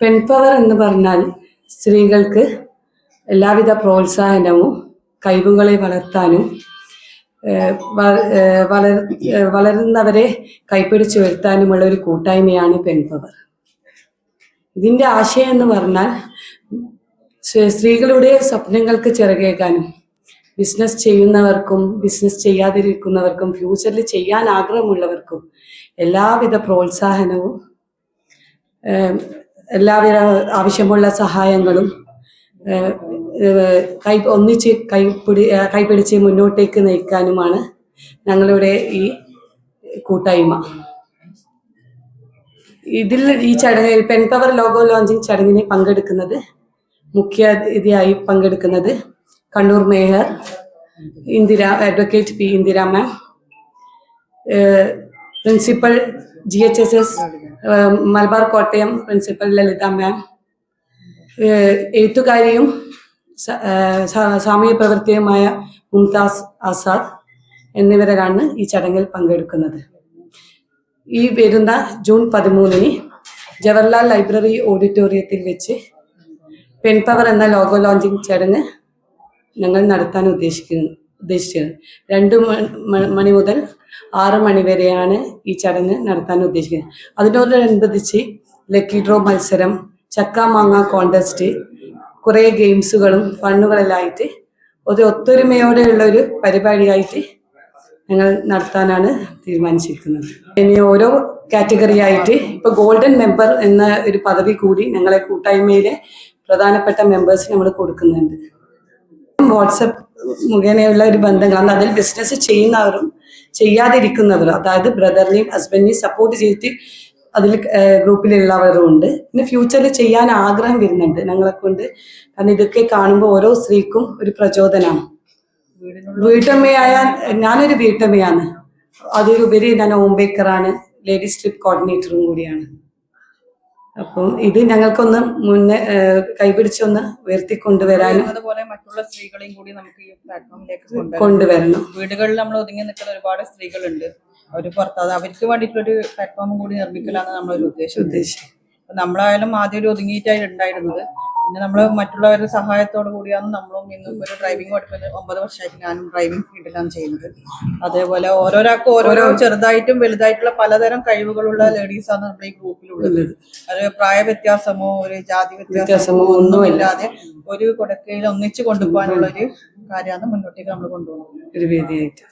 പെൺപവർ എന്ന് പറഞ്ഞാൽ സ്ത്രീകൾക്ക് എല്ലാവിധ പ്രോത്സാഹനവും കഴിവുകളെ വളർത്താനും വളരുന്നവരെ കൈപ്പിടിച്ചു വരുത്താനുമുള്ള ഒരു കൂട്ടായ്മയാണ് പെൺപവർ. ഇതിൻ്റെ ആശയം എന്ന് പറഞ്ഞാൽ സ്ത്രീകളുടെ സ്വപ്നങ്ങൾക്ക് ചിറകേകാനും ബിസിനസ് ചെയ്യുന്നവർക്കും ബിസിനസ് ചെയ്യാതിരിക്കുന്നവർക്കും ഫ്യൂച്ചറിൽ ചെയ്യാൻ ആഗ്രഹമുള്ളവർക്കും എല്ലാവിധ പ്രോത്സാഹനവും എല്ലാവിധ ആവശ്യമുള്ള സഹായങ്ങളും ഒന്നിച്ച് കൈപിടിച്ച് മുന്നോട്ടേക്ക് നയിക്കാനുമാണ് ഞങ്ങളുടെ ഈ കൂട്ടായ്മ. ഈ ചടങ്ങ് പെൺപവർ ലോഗോ ലോഞ്ചിങ് ചടങ്ങിന് മുഖ്യ അതിഥിയായി പങ്കെടുക്കുന്നത് Kannur mayor advocate P Indira ma'am, principal GHSS Malabar Kottayam principal Lalitha ma'am, എഴുത്തുകാരിയും സാമൂഹ്യ പ്രവർത്തകയുമായ മുംതാസ് ആസാദ് എന്നിവരാണ് ഈ ചടങ്ങിൽ പങ്കെടുക്കുന്നത്. ഈ വരുന്ന ജൂൺ 13 ജവഹർലാൽ ലൈബ്രറി ഓഡിറ്റോറിയത്തിൽ വെച്ച് പെൺപവർ എന്ന ലോഗോ ലോഞ്ചിങ് ചടങ്ങ് ഞങ്ങൾ നടത്താൻ ഉദ്ദേശിക്കുന്നത്. 2 മണി മുതൽ 6 മണി വരെയാണ് ഈ ചടങ്ങ് നടത്താൻ ഉദ്ദേശിക്കുന്നത്. അതിനോടനുബന്ധിച്ച് ലക്കി ഡ്രോ മത്സരം, ചക്ക മാങ്ങ കോൺടെസ്റ്റ്, കുറേ ഗെയിംസുകളും ഫണ്ണുകളെല്ലാം ആയിട്ട് ഒരു ഒത്തൊരുമയോടെയുള്ള ഒരു പരിപാടിയായിട്ട് ഞങ്ങൾ നടത്താനാണ് തീരുമാനിച്ചിരിക്കുന്നത്. ഇനി ഓരോ കാറ്റഗറി ആയിട്ട് ഇപ്പോൾ ഗോൾഡൻ മെമ്പർ എന്ന ഒരു പദവി കൂടി ഞങ്ങളെ കൂട്ടായ്മയിലെ പ്രധാനപ്പെട്ട മെമ്പേഴ്സിന് നമ്മൾ കൊടുക്കുന്നുണ്ട്. വാട്സപ്പ് മുഖേനയുള്ള ഒരു ബന്ധങ്ങളാണ്. അതിൽ ബിസിനസ് ചെയ്യുന്നവരും ചെയ്യാതിരിക്കുന്നവരും, അതായത് ബ്രദറിനെയും ഹസ്ബൻഡിനെയും സപ്പോർട്ട് ചെയ്തിട്ട് അതിൽ ഗ്രൂപ്പിലുള്ളവരും ഉണ്ട്. പിന്നെ ഫ്യൂച്ചറിൽ ചെയ്യാൻ ആഗ്രഹം വരുന്നുണ്ട് ഞങ്ങളെ കൊണ്ട്. കാരണം ഇതൊക്കെ കാണുമ്പോൾ ഓരോ സ്ത്രീക്കും ഒരു പ്രചോദനമാണ്. ഞാനൊരു വീട്ടമ്മയാണ്, അതിലുപരി ഞാൻ ഹോം ബേക്കറാണ്, ലേഡീസ് ട്രിപ്പ് കോർഡിനേറ്ററും കൂടിയാണ്. അപ്പം ഇത് ഞങ്ങൾക്കൊന്ന് മുന്നേ കൈപിടിച്ചൊന്ന് ഉയർത്തിക്കൊണ്ടുവരാനും അതുപോലെ മറ്റുള്ള സ്ത്രീകളെയും കൂടി നമുക്ക് ഈ പ്ലാറ്റ്ഫോമിലേക്ക് കൊണ്ടുവരണം. വീടുകളിൽ നമ്മൾ ഒതുങ്ങി നിൽക്കുന്ന ഒരുപാട് സ്ത്രീകളുണ്ട്, അവർ പുറത്താതെ അവർക്ക് വേണ്ടിയിട്ടൊരു പ്ലാറ്റ്ഫോമും കൂടി നിർമ്മിക്കലാണ് നമ്മളൊരു ഉദ്ദേശം. നമ്മളായാലും ആദ്യം ഒരു ഒതുങ്ങിയിട്ടായി ഉണ്ടായിരുന്നത്. പിന്നെ നമ്മൾ മറ്റുള്ളവരുടെ സഹായത്തോടു കൂടിയാണ് നമ്മളും ഇന്നിപ്പോൾ ഒരു ഡ്രൈവിംഗ് പഠിക്കുന്നത്. 9 വർഷമായിട്ട് ഞാനും ഡ്രൈവിംഗ് ഫീൽഡിലാണ് ചെയ്യുന്നത്. അതേപോലെ ഓരോരാൾക്കും ഓരോരോ ചെറുതായിട്ടും വലുതായിട്ടുള്ള പലതരം കഴിവുകളുള്ള ലേഡീസാണ് നമ്മുടെ ഈ ഗ്രൂപ്പിലുള്ളത്. അത് പ്രായ വ്യത്യാസമോ ഒരു ജാതി വ്യത്യാസമോ ഒന്നുമില്ലാതെ ഒരു കൊടക്കയിൽ ഒന്നിച്ച് കൊണ്ടുപോകാനുള്ള ഒരു കാര്യമാണ് മുന്നോട്ടേക്ക് നമ്മൾ കൊണ്ടുപോകുന്നത്. ഒരു വേദിയായിട്ട്